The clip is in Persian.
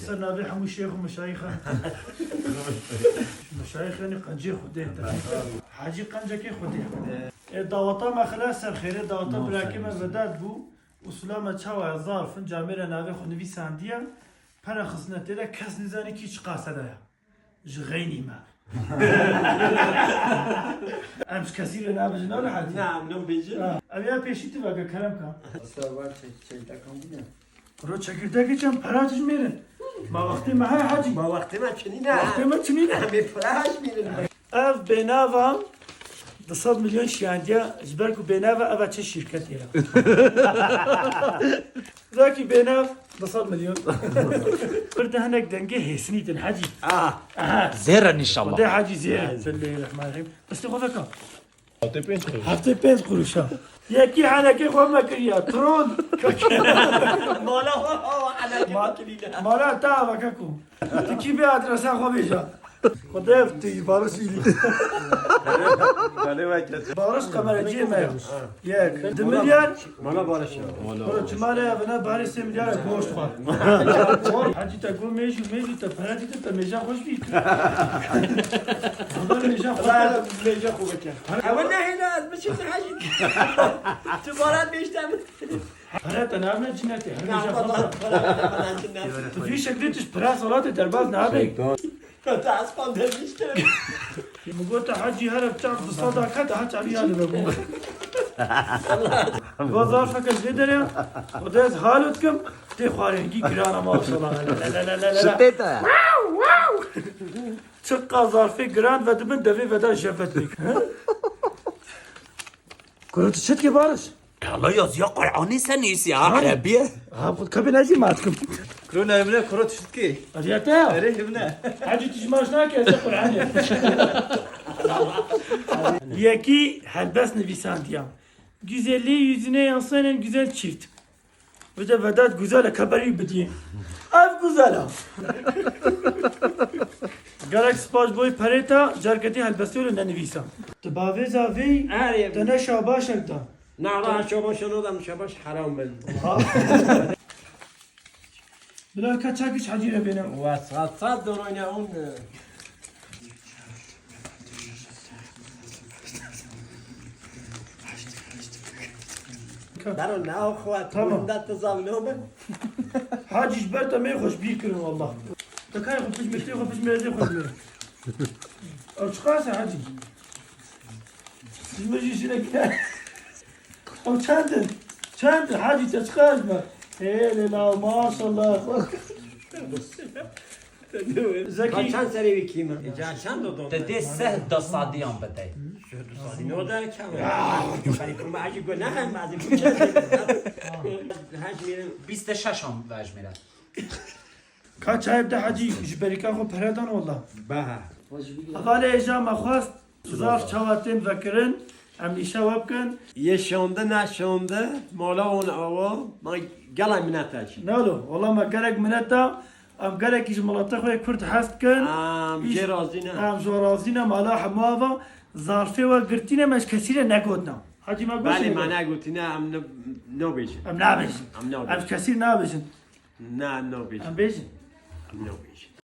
بس نابي حمو شيخ ومشايخ مشايخ يعني قنجي خديه حاجي قنجة كي خديه دعوتا ما خلاص الخير دعوتا براكي ما بدات بو وسلامة شاوى ظرف جاميرا نابي خو نبي سانديا para xiznetlere kes nizani ki hiç qasada jgayni ma امش كثير انا بجنا ولا حد نعم نو بيجي ابي پیشیتی بگه کرم کا استوار چه تکم بینه رو چکردگی چم پراجش میرن ما وقتی ما های حاجی ما وقتی ما چنینه وقتی ما چنینه همه فراش میرن اف بناوا 200 milyon şiyancıya jberku benava ava çe şirket yera. Zaki benav 200 milyon. Burada hanek denge hesnitin haji. زهرا ان شاء الله ده حاجي زين bismillahirrahmanirrahim. بس تاخذ كم؟ هفته 5 قروش. یکی حنکی خو مکریه ترون. مالا حنکی مکریه. مالا تا وککو. تکی به آدرس خو بیجا. خداف تی بارسیلی. بله وکیل. بارش کمرجی میاد. یک 2 میلیون. مالا بارش. برو چماله بنا باری 3 میلیارد گوشت خورد. حاجی تا گو میشو تا پراتی تا میجا خوش بید. خدا میجا خوب. میجا خوبه که. اول نه هینا از بچه حاجی. تو بارات بیشتر. پرات نام جنتی. تو فی شکلیتش پرا صلات درباز نابی. تا اسپان بیشتر. مگوت حاجی هر بتاع بصدا كده حاج علي هذا بقول بازار فكر زيدريا وداز حالتكم تي خارجي كرانا ما شاء الله لا لا لا لا لا شتيتها تشقى ظرفي جراند ودمن دفي ودا شفت بك كنت شت بارش والله يا قرآني سنيس يا عربية خد كبي نجي معكم کرونا امنه کرو تشتکی. اريتا اره امنه. حاجي تجمعنا كذا قرآن Yeki helbes nivîsandiya. Güzelliği yüzüne yansıyan en güzel çift. Ve de Vedat güzel kabari bidiye. Ev güzel ha. Gerek spaç boy pareta cerketi helbesiyle ne nivîsan. Te bavez avi اره. te ne şabaşek da. نه راه شباش نودم شباش حرام بن. Bila kaçak hiç hacire benim. و صد دورانه اون. درو نه خوات. Tamam. دست زاولومه. Hacı işber de me hoş bir kırın valla. Te kay hoş mekli hoş mezde hoş mezde. O çıkarsa hacı. Siz meclisine gider. O çandın. Çandın hacı te çıkarma. Hele la maşallah. Zeki. چند سری ویکیمه؟ جان چند دو تدي سه دا صاديان بدأ نودا کم. خیلی کم بعضی گونه هم بعضی بود. هاش میرم. 26 هم واج میرن Kaç ayıp da hacı jberika خو پردان والله. به. Akale ejam خواست zarf çavatin vekirin. Em işe webkin. یه شونده نشونده مالا اون آوا ما گلای منتاج. Nalo. Valla ma gerek minetta. Em gerek iş malata khoy Kürt hastkin. جه رازی نه. Em zorazina mala hamava. Zarfe ve girtine meş kesire negodna. Hacı ma بله goşin. من نگوتی نه ام نو بیشن. Em nabejin. ام نو Em بیشن. kesir nabejin. نه نو بیشن. Em bejin. ام نو بیشن.